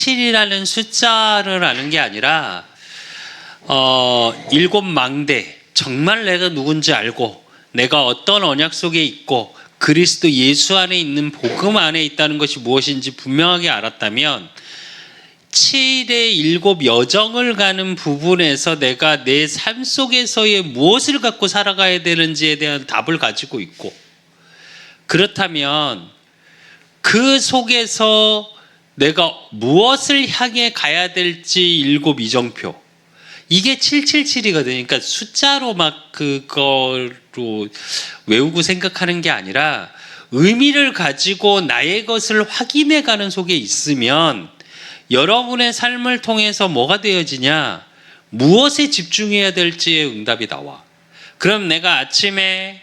7이라는 숫자를 아는 게 아니라 일곱 망대, 정말 내가 누군지 알고 내가 어떤 언약 속에 있고 그리스도 예수 안에 있는 복음 안에 있다는 것이 무엇인지 분명하게 알았다면 7의 일곱 여정을 가는 부분에서 내가 내 삶 속에서의 무엇을 갖고 살아가야 되는지에 대한 답을 가지고 있고, 그렇다면 그 속에서 내가 무엇을 향해 가야 될지 일곱 이정표, 이게 777이거든요. 그러니까 숫자로 막 그거로 외우고 생각하는 게 아니라 의미를 가지고 나의 것을 확인해 가는 속에 있으면 여러분의 삶을 통해서 뭐가 되어지냐? 무엇에 집중해야 될지의 응답이 나와. 그럼 내가 아침에,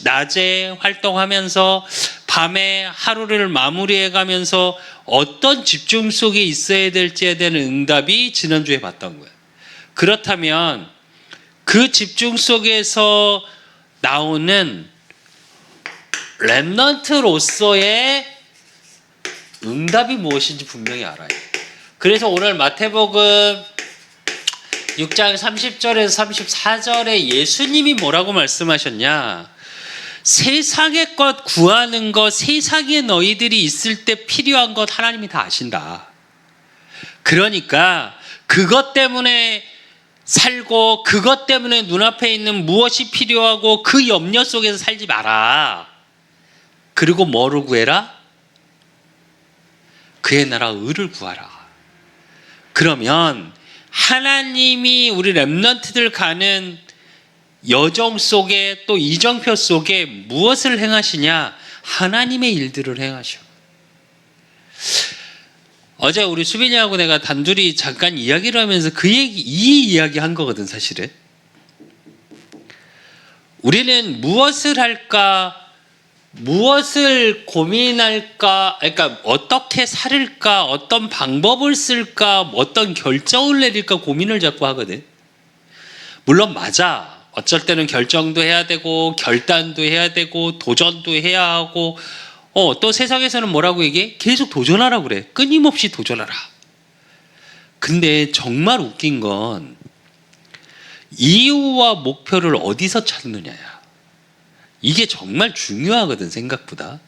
낮에 활동하면서 밤에 하루를 마무리해 가면서 어떤 집중 속에 있어야 될지에 대한 응답이 지난주에 봤던 거예요. 그렇다면 그 집중 속에서 나오는 렘넌트로서의 응답이 무엇인지 분명히 알아요. 그래서 오늘 마태복음 6장 30절에서 34절에 예수님이 뭐라고 말씀하셨냐? 세상의 것 구하는 것, 세상에 너희들이 있을 때 필요한 것 하나님이 다 아신다. 그러니까 그것 때문에 살고 그것 때문에 눈앞에 있는 무엇이 필요하고 그 염려 속에서 살지 마라. 그리고 뭐를 구해라? 그의 나라 의를 구하라. 그러면 하나님이 우리 렘넌트들 가는 여정 속에 또 이정표 속에 무엇을 행하시냐? 하나님의 일들을 행하셔. 어제 우리 수빈이하고 내가 단둘이 잠깐 이야기를 하면서 이 이야기 한 거거든, 사실은. 우리는 무엇을 할까? 무엇을 고민할까? 그러니까 어떻게 살을까? 어떤 방법을 쓸까? 어떤 결정을 내릴까? 고민을 자꾸 하거든. 물론 맞아. 어쩔 때는 결정도 해야 되고 결단도 해야 되고 도전도 해야 하고 또 세상에서는 뭐라고 얘기해? 계속 도전하라고 그래. 끊임없이 도전하라. 근데 정말 웃긴 건 이유와 목표를 어디서 찾느냐야. 이게 정말 중요하거든, 생각보다.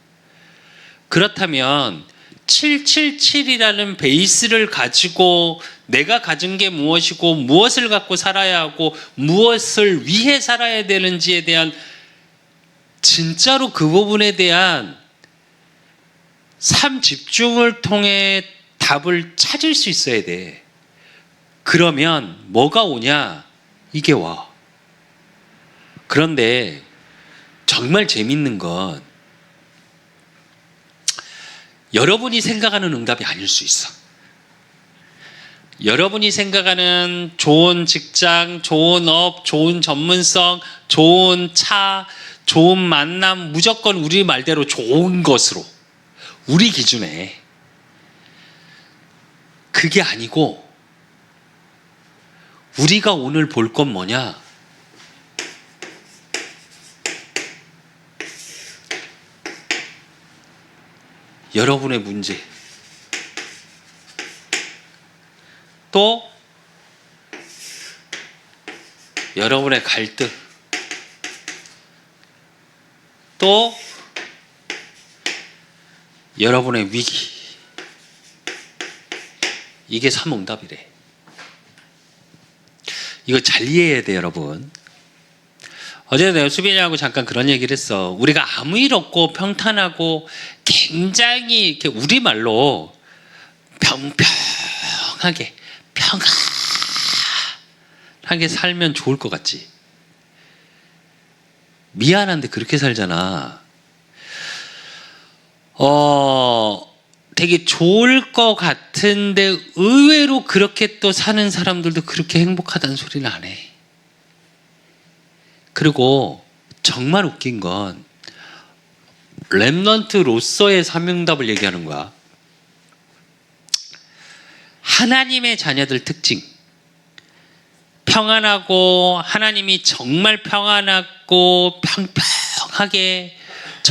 그렇다면 777이라는 베이스를 가지고 내가 가진 게 무엇이고 무엇을 갖고 살아야 하고 무엇을 위해 살아야 되는지에 대한 진짜로 그 부분에 대한 삶 집중을 통해 답을 찾을 수 있어야 돼. 그러면 뭐가 오냐? 이게 와. 그런데 정말 재밌는 건 여러분이 생각하는 응답이 아닐 수 있어. 여러분이 생각하는 좋은 직장, 좋은 업, 좋은 전문성, 좋은 차, 좋은 만남, 무조건 우리 말대로 좋은 것으로, 우리 기준에. 그게 아니고 우리가 오늘 볼 건 뭐냐? 여러분의 문제, 또 여러분의 갈등, 또 여러분의 위기, 이게 삼응답이래. 이거 잘 이해해야 돼, 여러분. 어제 내가 수빈이하고 잠깐 그런 얘기를 했어. 우리가 아무 일 없고 평탄하고 굉장히 이렇게 우리말로 평평하게 평안하게 살면 좋을 것 같지? 미안한데 그렇게 살잖아. 되게 좋을 것 같은데 의외로 그렇게 또 사는 사람들도 그렇게 행복하다는 소리는 안 해. 그리고 정말 웃긴 건 렘넌트로서의 사명답을 얘기하는 거야. 하나님의 자녀들 특징, 평안하고 하나님이 정말 평안하고 평평하게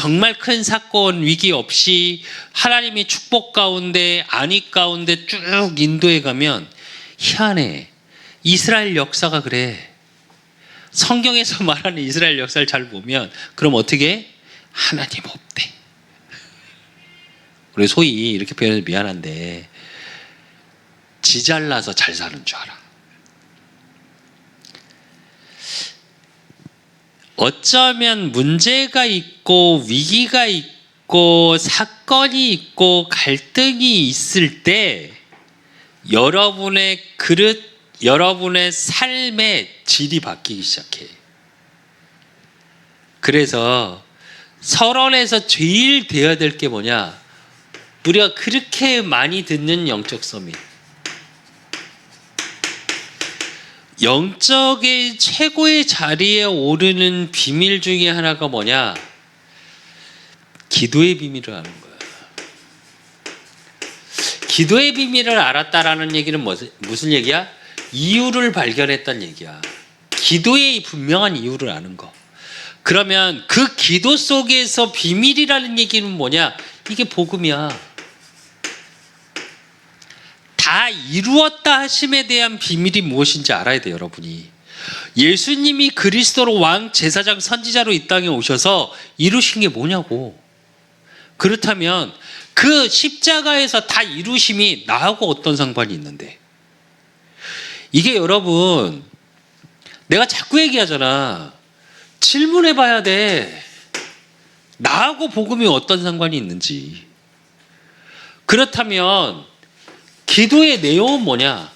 정말 큰 사건 위기 없이 하나님의 축복 가운데 안위 가운데 쭉 인도해 가면 희한해. 이스라엘 역사가 그래. 성경에서 말하는 이스라엘 역사를 잘 보면 그럼 어떻게? 하나님 없대. 우리 소위 이렇게 표현해서 미안한데 지 잘나서 잘 사는 줄 알아. 어쩌면 문제가 있고 위기가 있고 사건이 있고 갈등이 있을 때 여러분의 그릇, 여러분의 삶의 질이 바뀌기 시작해. 그래서 서론에서 제일 돼야 될 게 뭐냐? 우리가 그렇게 많이 듣는 영적 서밋. 영적의 최고의 자리에 오르는 비밀 중에 하나가 뭐냐? 기도의 비밀을 아는 거야. 기도의 비밀을 알았다라는 얘기는 무슨 얘기야? 이유를 발견했다는 얘기야. 기도의 분명한 이유를 아는 거. 그러면 그 기도 속에서 비밀이라는 얘기는 뭐냐? 이게 복음이야. 다 이루었다 하심에 대한 비밀이 무엇인지 알아야 돼요, 여러분이. 예수님이 그리스도로 왕, 제사장, 선지자로 이 땅에 오셔서 이루신 게 뭐냐고. 그렇다면 그 십자가에서 다 이루심이 나하고 어떤 상관이 있는데. 이게 여러분, 내가 자꾸 얘기하잖아. 질문해 봐야 돼. 나하고 복음이 어떤 상관이 있는지. 그렇다면 기도의 내용은 뭐냐?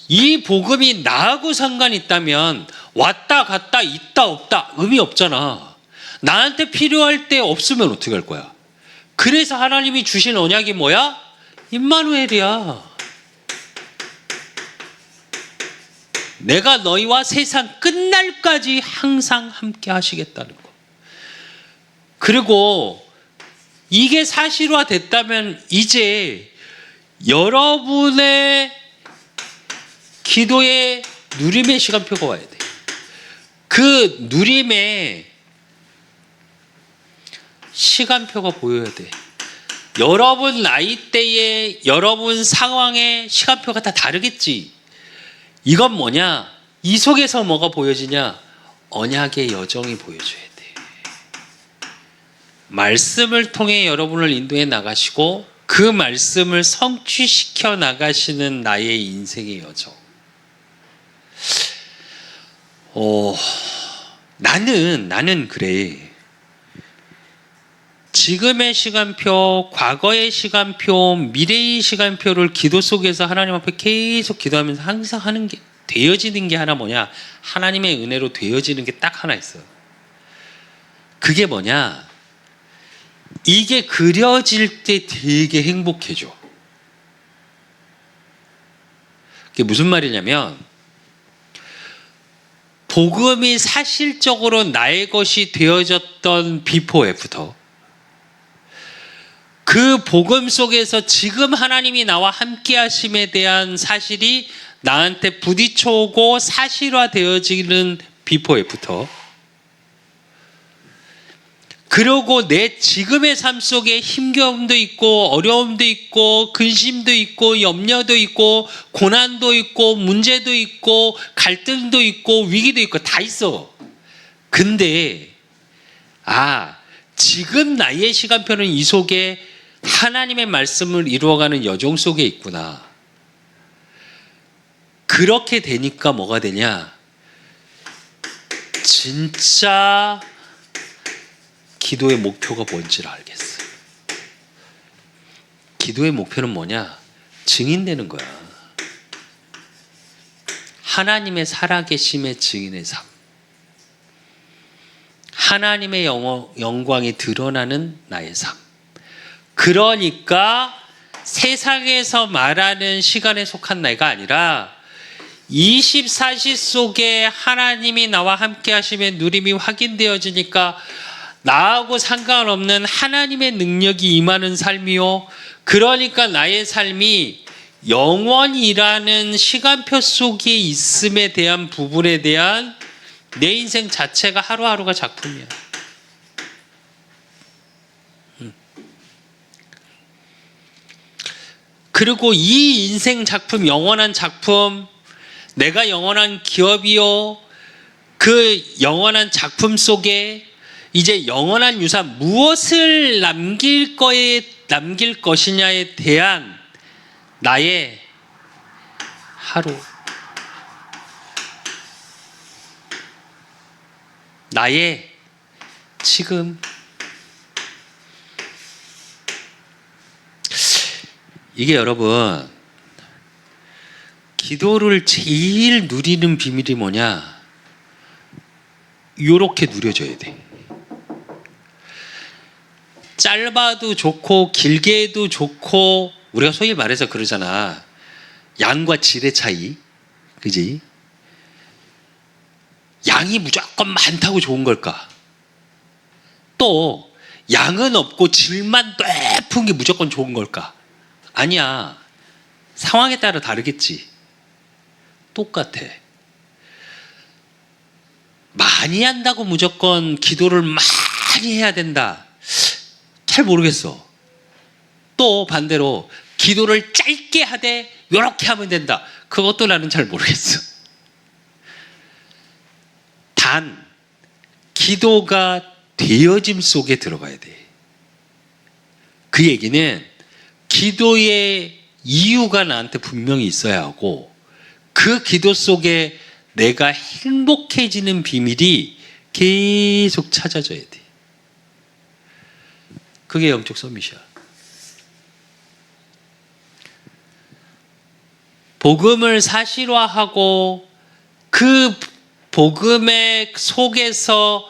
이 복음이 나하고 상관이 있다면 왔다 갔다 있다 없다 의미 없잖아. 나한테 필요할 때 없으면 어떻게 할 거야? 그래서 하나님이 주신 언약이 뭐야? 임마누엘이야. 내가 너희와 세상 끝날까지 항상 함께 하시겠다는 거. 그리고 이게 사실화 됐다면 이제 여러분의 기도의 누림의 시간표가 와야 돼. 그 누림의 시간표가 보여야 돼. 여러분 나이대에 여러분 상황의 시간표가 다 다르겠지. 이건 뭐냐? 이 속에서 뭐가 보여지냐? 언약의 여정이 보여줘야 돼. 말씀을 통해 여러분을 인도해 나가시고 그 말씀을 성취시켜 나가시는 나의 인생의 여정. 나는 그래. 지금의 시간표, 과거의 시간표, 미래의 시간표를 기도 속에서 하나님 앞에 계속 기도하면서 항상 하는 게 되어지는 게 하나 뭐냐? 하나님의 은혜로 되어지는 게 딱 하나 있어요. 그게 뭐냐? 이게 그려질 때 되게 행복해져. 그게 무슨 말이냐면 복음이 사실적으로 나의 것이 되어졌던 비포 애프터, 그 복음 속에서 지금 하나님이 나와 함께 하심에 대한 사실이 나한테 부딪혀오고 사실화되어지는 비포 애프터, 그리고 내 지금의 삶 속에 힘겨움도 있고 어려움도 있고 근심도 있고 염려도 있고 고난도 있고 문제도 있고 갈등도 있고 위기도 있고 다 있어. 근데 지금 나의 시간표는 이 속에 하나님의 말씀을 이루어가는 여정 속에 있구나. 그렇게 되니까 뭐가 되냐? 진짜 기도의 목표가 뭔지를 알겠어. 기도의 목표는 뭐냐? 증인되는 거야. 하나님의 살아계심의 증인의 삶. 하나님의 영광이 드러나는 나의 삶. 그러니까 세상에서 말하는 시간에 속한 나이가 아니라 24시 속에 하나님이 나와 함께 하심의 누림이 확인되어지니까 나하고 상관없는 하나님의 능력이 임하는 삶이요. 그러니까 나의 삶이 영원이라는 시간표 속에 있음에 대한 부분에 대한 내 인생 자체가 하루하루가 작품이야. 그리고 이 인생 작품, 영원한 작품, 내가 영원한 기업이요, 그 영원한 작품 속에 이제 영원한 유산, 무엇을 남길 것이냐에 대한 나의 하루, 나의 지금. 이게 여러분, 기도를 제일 누리는 비밀이 뭐냐? 요렇게 누려져야 돼. 짧아도 좋고 길게 해도 좋고, 우리가 소위 말해서 그러잖아, 양과 질의 차이. 그지? 양이 무조건 많다고 좋은 걸까? 또 양은 없고 질만 높은 게 무조건 좋은 걸까? 아니야. 상황에 따라 다르겠지. 똑같아. 많이 한다고 무조건 기도를 많이 해야 된다. 잘 모르겠어. 또 반대로 기도를 짧게 하되 이렇게 하면 된다. 그것도 나는 잘 모르겠어. 단 기도가 되어짐 속에 들어가야 돼. 그 얘기는 기도의 이유가 나한테 분명히 있어야 하고, 그 기도 속에 내가 행복해지는 비밀이 계속 찾아져야 돼. 그게 영적 서밋이야. 복음을 사실화하고 그 복음의 속에서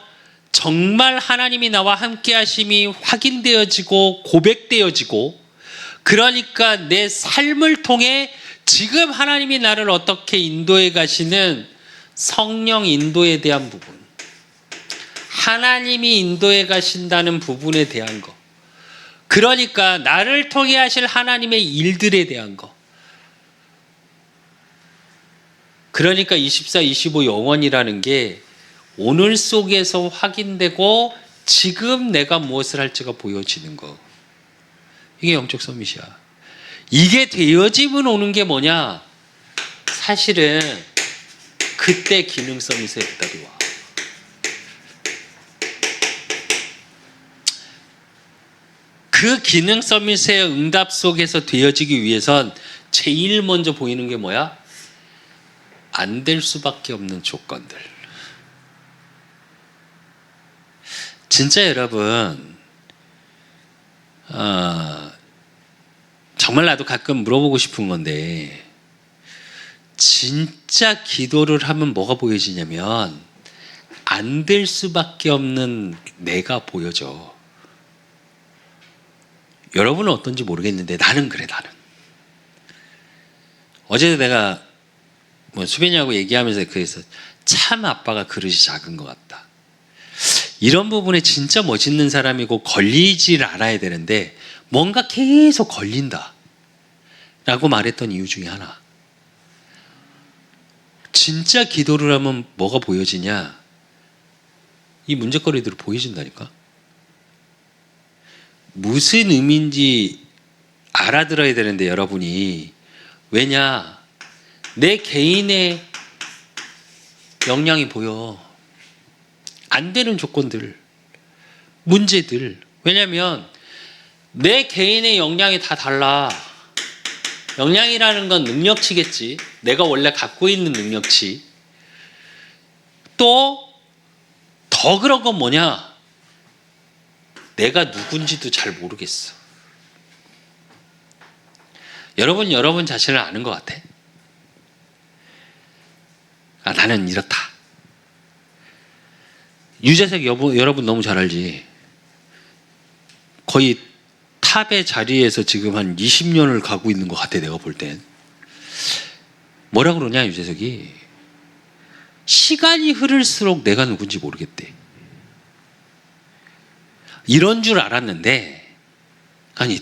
정말 하나님이 나와 함께 하심이 확인되어지고 고백되어지고, 그러니까 내 삶을 통해 지금 하나님이 나를 어떻게 인도해 가시는 성령 인도에 대한 부분, 하나님이 인도해 가신다는 부분에 대한 거, 그러니까 나를 통해 하실 하나님의 일들에 대한 거, 그러니까 24, 25 영원이라는 게 오늘 속에서 확인되고 지금 내가 무엇을 할지가 보여지는 거. 이게 영적 서밋이야. 이게 되어지면 오는 게 뭐냐? 사실은 그때 기능 서밋의 응답이 와. 그 기능 서밋의 응답 속에서 되어지기 위해선 제일 먼저 보이는 게 뭐야? 안 될 수밖에 없는 조건들. 진짜 여러분, 정말 나도 가끔 물어보고 싶은 건데, 진짜 기도를 하면 뭐가 보여지냐면 안 될 수밖에 없는 내가 보여져. 여러분은 어떤지 모르겠는데 나는 그래. 나는 어제 내가 수빈이하고 얘기하면서 그래서 참 아빠가 그릇이 작은 것 같다. 이런 부분에 진짜 멋있는 사람이고 걸리지를 않아야 되는데 뭔가 계속 걸린다 라고 말했던 이유 중에 하나, 진짜 기도를 하면 뭐가 보여지냐? 이 문제거리들이 보여진다니까. 무슨 의미인지 알아들어야 되는데 여러분이, 왜냐? 내 개인의 역량이 보여. 안 되는 조건들, 문제들. 왜냐면 내 개인의 역량이 다 달라. 역량이라는 건 능력치겠지. 내가 원래 갖고 있는 능력치. 또 더 그런 건 뭐냐? 내가 누군지도 잘 모르겠어. 여러분 자신을 아는 것 같아? 나는 이렇다. 유재석 여러분 너무 잘 알지? 거의 탑의 자리에서 지금 한 20년을 가고 있는 것 같아, 내가 볼 땐. 뭐라 그러냐, 유재석이? 시간이 흐를수록 내가 누군지 모르겠대. 이런 줄 알았는데, 아니,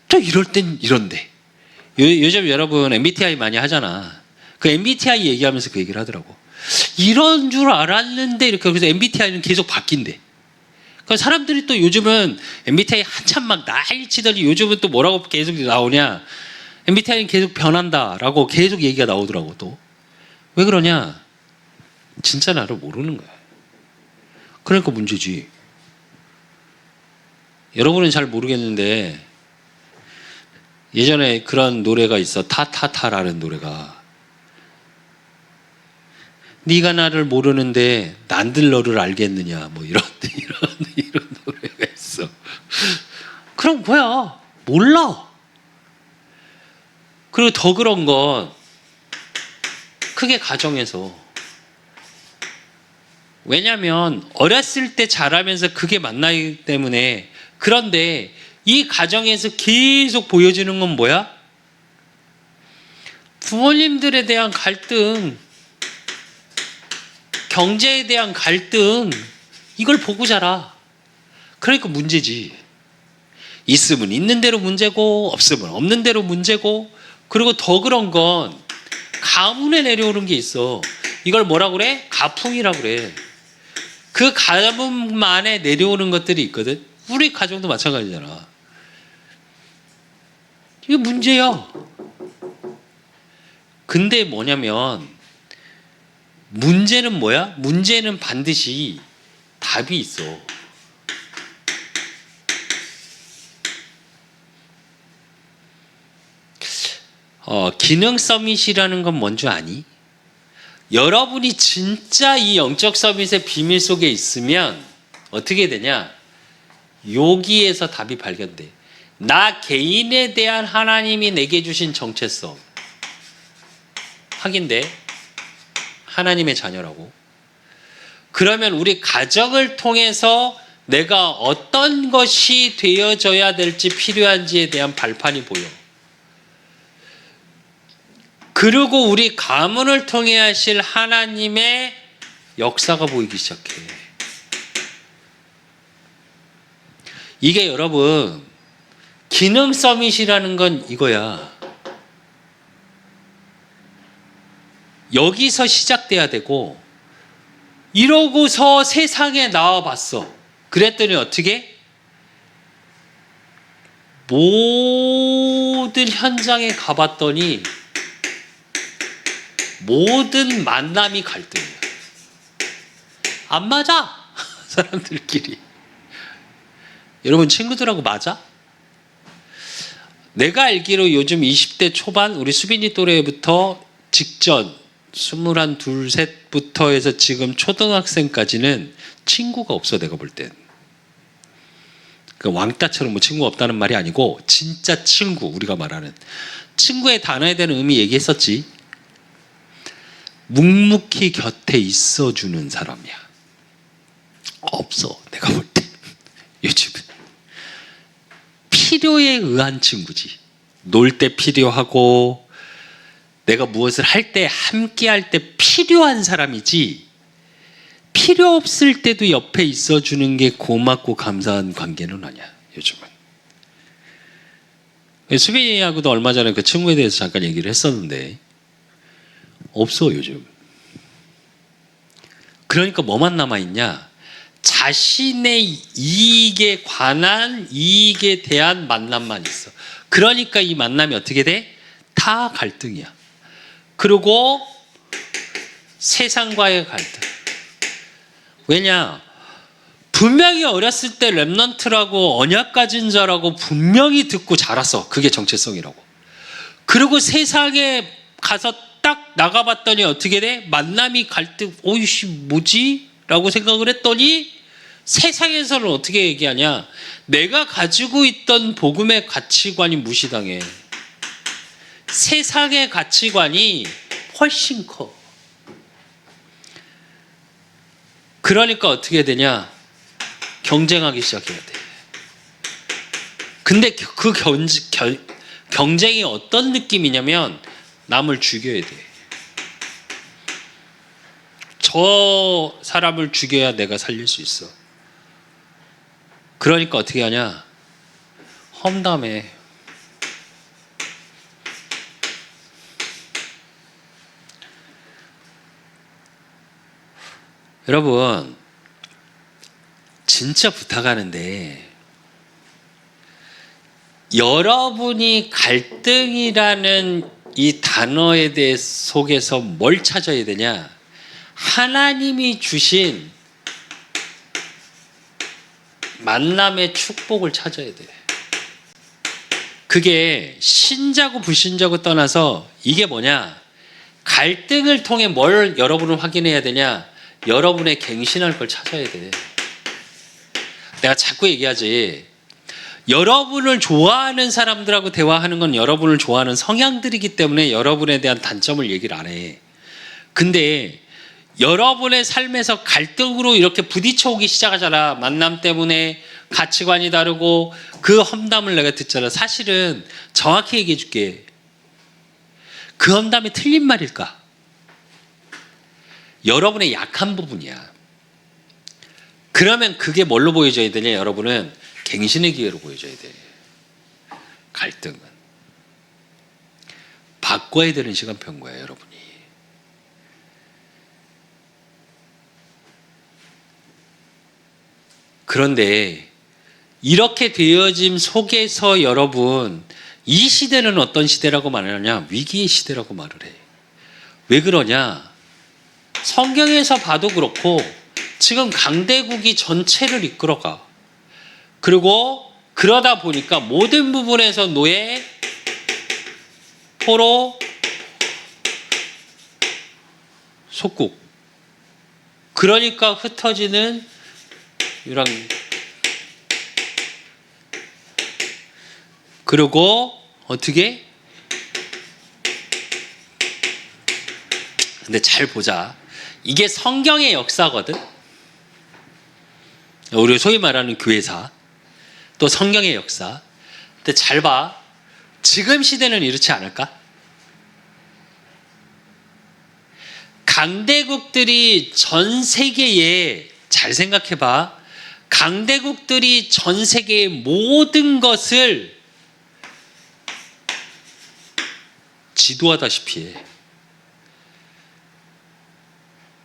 또 이럴 땐 이런데. 요즘 여러분 MBTI 많이 하잖아. 그 MBTI 얘기하면서 그 얘기를 하더라고. 이런 줄 알았는데 이렇게. 그래서 MBTI는 계속 바뀐대. 그러니까 사람들이 또 요즘은 MBTI 한참 막 난리치더니 요즘은 또 뭐라고 계속 나오냐, MBTI는 계속 변한다라고 계속 얘기가 나오더라고. 또 왜 그러냐, 진짜 나를 모르는 거야. 그러니까 문제지. 여러분은 잘 모르겠는데 예전에 그런 노래가 있어. 타타타라는 노래가. 네가 나를 모르는데 난들 너를 알겠느냐, 뭐 이런 노래가 있어. 그럼 뭐야, 몰라. 그리고 더 그런 건 크게 가정에서. 왜냐면 어렸을 때 자라면서 그게 만나기 때문에. 그런데 이 가정에서 계속 보여지는 건 뭐야? 부모님들에 대한 갈등, 경제에 대한 갈등, 이걸 보고 자라. 그러니까 문제지. 있으면 있는 대로 문제고 없으면 없는 대로 문제고. 그리고 더 그런 건 가문에 내려오는 게 있어. 이걸 뭐라 그래? 가풍이라 그래. 그 가문만에 내려오는 것들이 있거든. 우리 가정도 마찬가지잖아. 이게 문제야. 근데 뭐냐면 문제는 뭐야? 문제는 반드시 답이 있어. 기능 서밋이라는 건 뭔지 아니? 여러분이 진짜 이 영적 서밋의 비밀 속에 있으면 어떻게 되냐? 여기에서 답이 발견돼. 나 개인에 대한 하나님이 내게 주신 정체성 확인돼. 하나님의 자녀라고. 그러면 우리 가정을 통해서 내가 어떤 것이 되어져야 될지, 필요한지에 대한 발판이 보여. 그리고 우리 가문을 통해 하실 하나님의 역사가 보이기 시작해. 이게 여러분, 기능 서밋이라는 건 이거야. 여기서 시작돼야 되고, 이러고서 세상에 나와봤어. 그랬더니 어떻게? 모든 현장에 가봤더니 모든 만남이 갈등이야. 안 맞아. 사람들끼리. 여러분 친구들하고 맞아? 내가 알기로 요즘 20대 초반 우리 수빈이 또래부터 직전 21, 2, 3부터 해서 지금 초등학생까지는 친구가 없어. 내가 볼 땐. 그 왕따처럼 뭐 친구가 없다는 말이 아니고 진짜 친구, 우리가 말하는 친구의 단어에 대한 의미 얘기했었지. 묵묵히 곁에 있어주는 사람이야. 없어. 내가 볼 때. 요즘은 필요에 의한 친구지. 놀 때 필요하고 내가 무엇을 할 때, 함께 할 때 필요한 사람이지, 필요 없을 때도 옆에 있어주는 게 고맙고 감사한 관계는 아니야. 요즘은. 수빈이하고도 얼마 전에 그 친구에 대해서 잠깐 얘기를 했었는데 없어 요즘. 그러니까 뭐만 남아있냐, 자신의 이익에 관한, 이익에 대한 만남만 있어. 그러니까 이 만남이 어떻게 돼? 다 갈등이야. 그리고 세상과의 갈등. 왜냐? 분명히 어렸을 때 렘넌트라고 언약 가진 자라고 분명히 듣고 자랐어. 그게 정체성이라고. 그리고 세상에 가서 딱 나가봤더니 어떻게 돼? 만남이 갈등. 오이씨 뭐지? 라고 생각을 했더니 세상에서는 어떻게 얘기하냐? 내가 가지고 있던 복음의 가치관이 무시당해. 세상의 가치관이 훨씬 커. 그러니까 어떻게 되냐? 경쟁하기 시작해야 돼. 근데 그 경쟁이 어떤 느낌이냐면 남을 죽여야 돼. 저 사람을 죽여야 내가 살릴 수 있어. 그러니까 어떻게 하냐? 험담해. 여러분, 진짜 부탁하는데 여러분이 갈등이라는 이 단어에 대해 속에서 뭘 찾아야 되냐? 하나님이 주신 만남의 축복을 찾아야 돼. 그게 신자고 불신자고 떠나서 이게 뭐냐? 갈등을 통해 뭘 여러분은 확인해야 되냐? 여러분의 갱신할 걸 찾아야 돼. 내가 자꾸 얘기하지. 여러분을 좋아하는 사람들하고 대화하는 건 여러분을 좋아하는 성향들이기 때문에 여러분에 대한 단점을 얘기를 안 해. 근데 여러분의 삶에서 갈등으로 이렇게 부딪혀 오기 시작하잖아. 만남 때문에 가치관이 다르고 그 험담을 내가 듣잖아. 사실은 정확히 얘기해 줄게. 그 험담이 틀린 말일까? 여러분의 약한 부분이야. 그러면 그게 뭘로 보여줘야 되냐? 여러분은 갱신의 기회로 보여줘야 돼. 갈등은 바꿔야 되는 시간표인 거야, 여러분이. 그런데 이렇게 되어짐 속에서 여러분, 이 시대는 어떤 시대라고 말하냐? 위기의 시대라고 말을 해. 왜 그러냐? 성경에서 봐도 그렇고 지금 강대국이 전체를 이끌어가. 그리고 그러다 보니까 모든 부분에서 노예, 포로, 속국. 그러니까 흩어지는 유랑민. 그리고 어떻게? 근데 잘 보자. 이게 성경의 역사거든. 우리 소위 말하는 교회사. 또 성경의 역사. 근데 잘 봐. 지금 시대는 이렇지 않을까? 강대국들이 전 세계에, 잘 생각해 봐. 강대국들이 전 세계의 모든 것을 지도하다시피 해.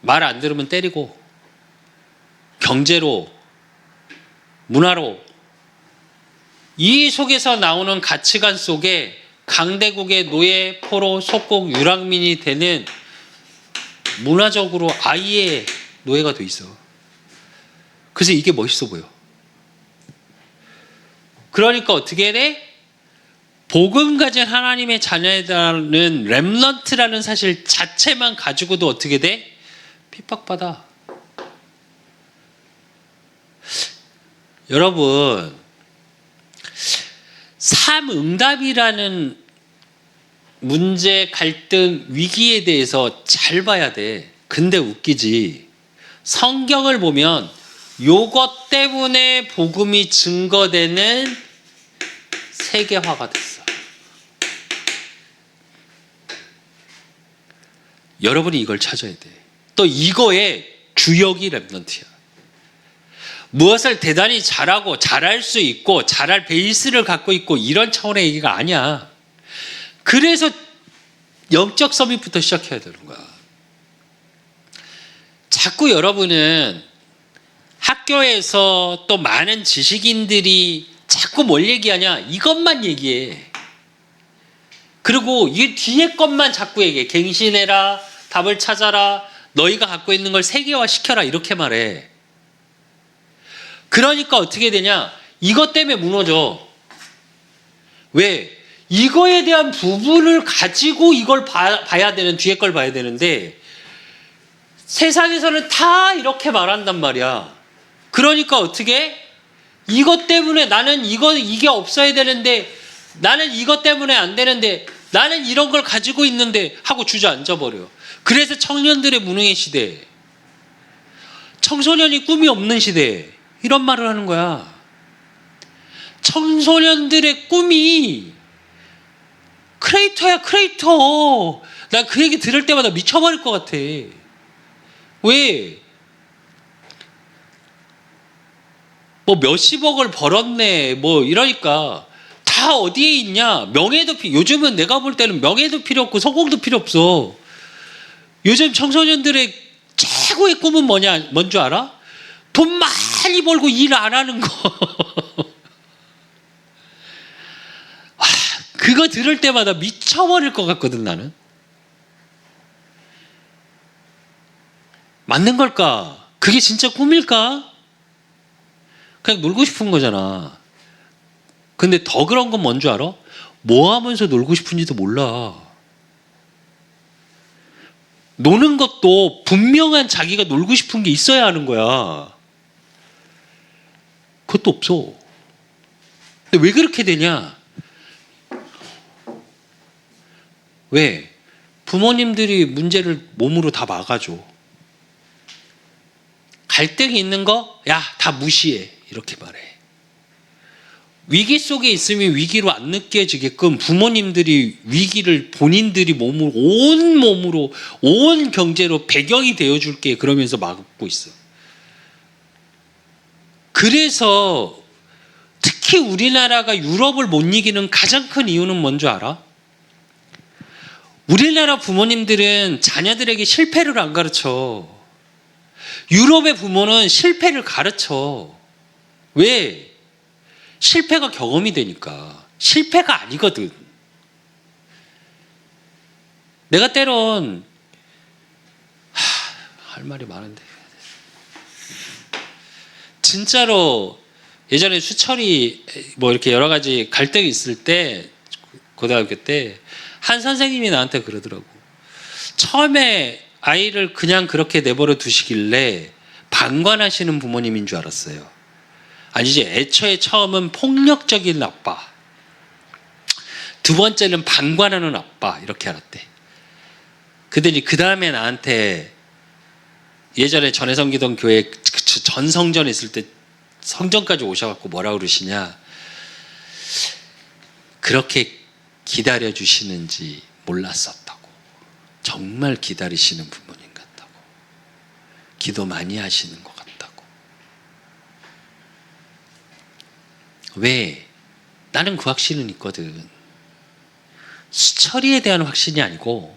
말 안 들으면 때리고, 경제로, 문화로, 이 속에서 나오는 가치관 속에 강대국의 노예, 포로, 속국, 유랑민이 되는 문화적으로 아예 노예가 돼 있어. 그래서 이게 멋있어 보여. 그러니까 어떻게 돼? 복음 가진 하나님의 자녀라는 렘넌트라는 사실 자체만 가지고도 어떻게 돼? 핍박받아. 여러분, 삼응답이라는 문제, 갈등, 위기에 대해서 잘 봐야 돼. 근데 웃기지. 성경을 보면 요것 때문에 복음이 증거되는 세계화가 됐어. 여러분이 이걸 찾아야 돼. 또 이거의 주역이 렘넌트야. 무엇을 대단히 잘하고 잘할 수 있고 잘할 베이스를 갖고 있고 이런 차원의 얘기가 아니야. 그래서 영적 서밋부터 시작해야 되는 거야. 자꾸 여러분은 학교에서 또 많은 지식인들이 자꾸 뭘 얘기하냐? 이것만 얘기해. 그리고 이 뒤에 것만 자꾸 얘기해. 갱신해라, 답을 찾아라, 너희가 갖고 있는 걸 세계화 시켜라, 이렇게 말해. 그러니까 어떻게 되냐? 이것 때문에 무너져. 왜? 이거에 대한 부분을 가지고 이걸 봐야 되는, 뒤에 걸 봐야 되는데 세상에서는 다 이렇게 말한단 말이야. 그러니까 어떻게? 이것 때문에 나는 이게 없어야 되는데, 나는 이것 때문에 안 되는데, 나는 이런 걸 가지고 있는데 하고 주저앉아 버려. 그래서 청년들의 무능의 시대, 청소년이 꿈이 없는 시대, 이런 말을 하는 거야. 청소년들의 꿈이 크리에이터야, 크리에이터. 난 그 얘기 들을 때마다 미쳐버릴 것 같아. 왜? 뭐 몇십억을 벌었네, 뭐 이러니까 다 어디에 있냐? 명예도 요즘은 내가 볼 때는 명예도 필요 없고 성공도 필요 없어. 요즘 청소년들의 최고의 꿈은 뭔 줄 알아? 돈 많이 벌고 일 안 하는 거. 와, 그거 들을 때마다 미쳐버릴 것 같거든 나는. 맞는 걸까? 그게 진짜 꿈일까? 그냥 놀고 싶은 거잖아. 근데 더 그런 건 뭔 줄 알아? 뭐 하면서 놀고 싶은지도 몰라. 노는 것도 분명한 자기가 놀고 싶은 게 있어야 하는 거야. 그것도 없어. 근데 왜 그렇게 되냐? 왜? 부모님들이 문제를 몸으로 다 막아줘. 갈등이 있는 거? 야, 다 무시해. 이렇게 말해. 위기 속에 있으면 위기로 안 느껴지게끔 부모님들이 위기를 본인들이 몸으로, 온 경제로 배경이 되어줄게. 그러면서 막고 있어. 그래서 특히 우리나라가 유럽을 못 이기는 가장 큰 이유는 뭔 줄 알아? 우리나라 부모님들은 자녀들에게 실패를 안 가르쳐. 유럽의 부모는 실패를 가르쳐. 왜? 실패가 경험이 되니까. 실패가 아니거든. 내가 때론 할 말이 많은데 진짜로 예전에 수철이 뭐 이렇게 여러 가지 갈등이 있을 때 고등학교 때 한 선생님이 나한테 그러더라고. 처음에 아이를 그냥 그렇게 내버려 두시길래 방관하시는 부모님인 줄 알았어요. 아니지, 애초에 처음은 폭력적인 아빠, 두 번째는 방관하는 아빠, 이렇게 알았대. 그들이 그 다음에 나한테 예전에 전에 섬기던 교회 전성전 있을 때 성전까지 오셔갖고 뭐라 그러시냐, 그렇게 기다려주시는지 몰랐었다고. 정말 기다리시는 부모님 같다고. 기도 많이 하시는 것 같다고. 왜? 나는 그 확신은 있거든. 수철이에 대한 확신이 아니고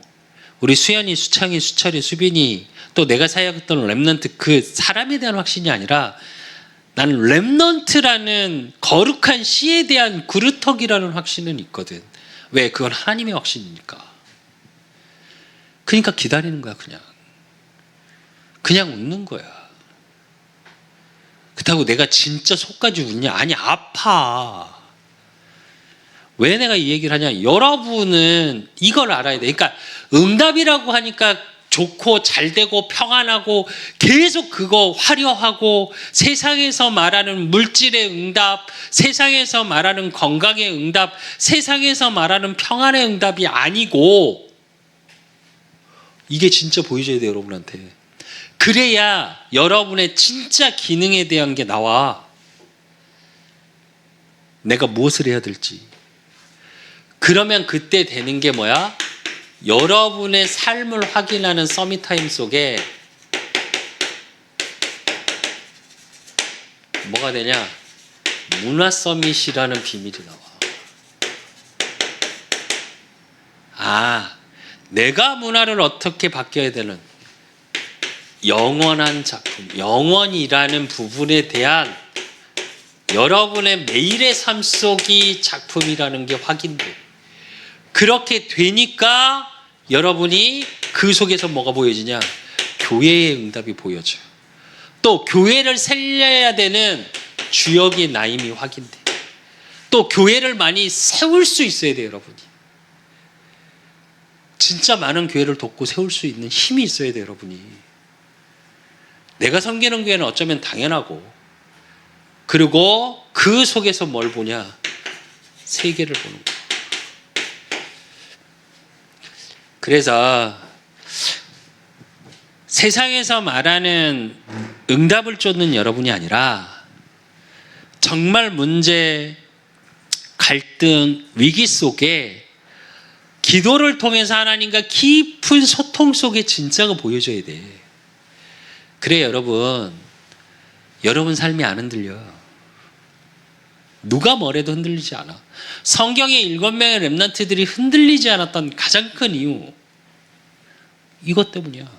우리 수연이, 수창이, 수철이, 수빈이 또 내가 사역했던 렘넌트 그 사람에 대한 확신이 아니라 나는 렘넌트라는 거룩한 씨에 대한 그루터기라는 확신은 있거든. 왜? 그건 하나님의 확신이니까. 그러니까 기다리는 거야. 그냥 웃는 거야. 그렇다고 내가 진짜 속까지 웃냐? 아니, 아파. 왜 내가 이 얘기를 하냐? 여러분은 이걸 알아야 돼. 그러니까 응답이라고 하니까 좋고 잘되고 평안하고 계속 그거 화려하고 세상에서 말하는 물질의 응답, 세상에서 말하는 건강의 응답, 세상에서 말하는 평안의 응답이 아니고 이게 진짜 보여줘야 돼, 여러분한테. 그래야 여러분의 진짜 기능에 대한 게 나와. 내가 무엇을 해야 될지. 그러면 그때 되는 게 뭐야? 여러분의 삶을 확인하는 서밋타임 속에 뭐가 되냐? 문화 서밋이라는 비밀이 나와. 아, 내가 문화를 어떻게 바뀌어야 되는 영원한 작품, 영원이라는 부분에 대한 여러분의 매일의 삶 속이 작품이라는 게 확인돼. 그렇게 되니까 여러분이 그 속에서 뭐가 보여지냐? 교회의 응답이 보여져요. 또 교회를 살려야 되는 주역의 나임이 확인돼. 또 교회를 많이 세울 수 있어야 돼요, 여러분이. 진짜 많은 교회를 돕고 세울 수 있는 힘이 있어야 돼요, 여러분이. 내가 섬기는 교회는 어쩌면 당연하고, 그리고 그 속에서 뭘 보냐? 세계를 보는 거예요. 그래서 세상에서 말하는 응답을 쫓는 여러분이 아니라 정말 문제, 갈등, 위기 속에 기도를 통해서 하나님과 깊은 소통 속에 진짜가 보여줘야 돼. 그래 여러분 삶이 안 흔들려. 누가 뭐래도 흔들리지 않아. 성경의 7명의 렘넌트들이 흔들리지 않았던 가장 큰 이유, 이것 때문이야.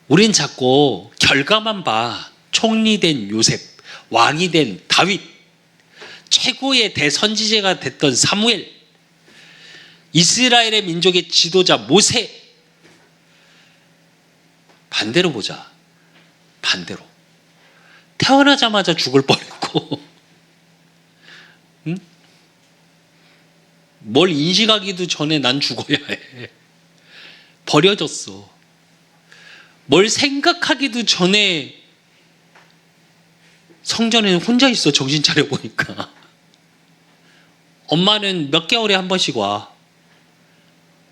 우린 자꾸 결과만 봐. 총리 된 요셉, 왕이 된 다윗, 최고의 대선지자가 됐던 사무엘, 이스라엘의 민족의 지도자 모세. 반대로 보자. 반대로. 태어나자마자 죽을 뻔했고 응? 뭘 인식하기도 전에 난 죽어야 해. 버려졌어. 뭘 생각하기도 전에 성전에는 혼자 있어. 정신 차려보니까. 엄마는 몇 개월에 한 번씩 와.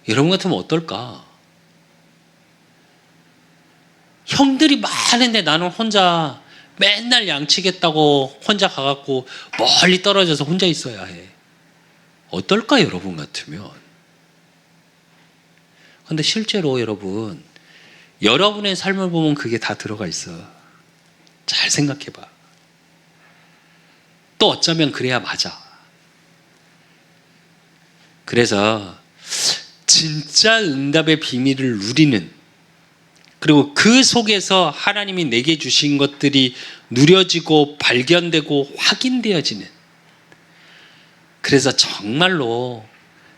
여러분 같으면 어떨까? 형들이 많은데 나는 혼자 맨날 양치겠다고 혼자 가갖고 멀리 떨어져서 혼자 있어야 해. 어떨까 여러분 같으면? 근데 실제로 여러분, 여러분의 삶을 보면 그게 다 들어가 있어. 잘 생각해봐. 또 어쩌면 그래야 맞아. 그래서 진짜 응답의 비밀을 누리는, 그리고 그 속에서 하나님이 내게 주신 것들이 누려지고 발견되고 확인되어지는, 그래서 정말로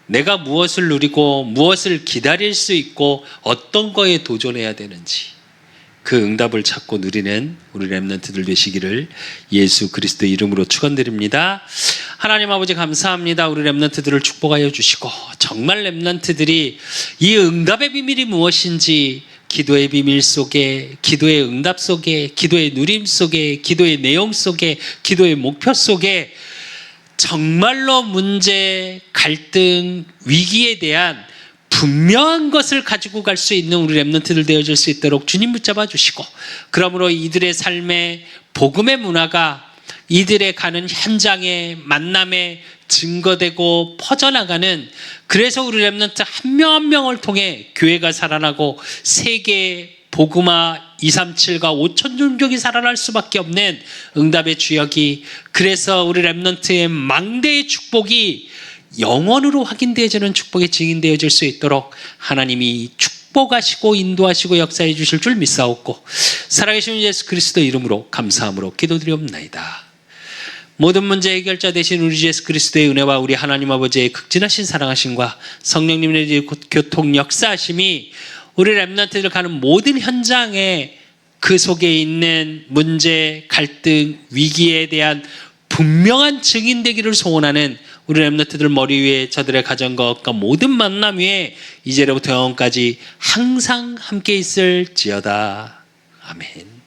내가 무엇을 누리고 무엇을 기다릴 수 있고 어떤 거에 도전해야 되는지 그 응답을 찾고 누리는 우리 렘넌트들 되시기를 예수 그리스도의 이름으로 축원드립니다. 하나님 아버지 감사합니다. 우리 렘넌트들을 축복하여 주시고, 정말 렘넌트들이 이 응답의 비밀이 무엇인지 기도의 비밀 속에, 기도의 응답 속에, 기도의 누림 속에, 기도의 내용 속에, 기도의 목표 속에 정말로 문제, 갈등, 위기에 대한 분명한 것을 가지고 갈 수 있는 우리 렘넌트들 되어질 수 있도록 주님 붙잡아 주시고, 그러므로 이들의 삶에 복음의 문화가 이들의 가는 현장에 만남에 증거되고 퍼져나가는, 그래서 우리 렘넌트 한 명 한 명을 통해 교회가 살아나고 세계 복음화 237과 5천 종족이 살아날 수밖에 없는 응답의 주역이, 그래서 우리 렘넌트의 망대의 축복이 영원으로 확인되어지는 축복이 증인되어질 수 있도록 하나님이 축복하시고 인도하시고 역사해 주실 줄 믿사옵고, 살아계신 예수 그리스도 이름으로 감사함으로 기도드리옵나이다. 모든 문제 해결자 되신 우리 예수 그리스도의 은혜와 우리 하나님 아버지의 극진하신 사랑하심과 성령님의 교통 역사하심이 우리 렘넌트들 가는 모든 현장에 그 속에 있는 문제, 갈등, 위기에 대한 분명한 증인되기를 소원하는 우리 렘넌트들 머리 위에, 저들의 가정과 모든 만남 위에 이제로부터 영원까지 항상 함께 있을지어다. 아멘.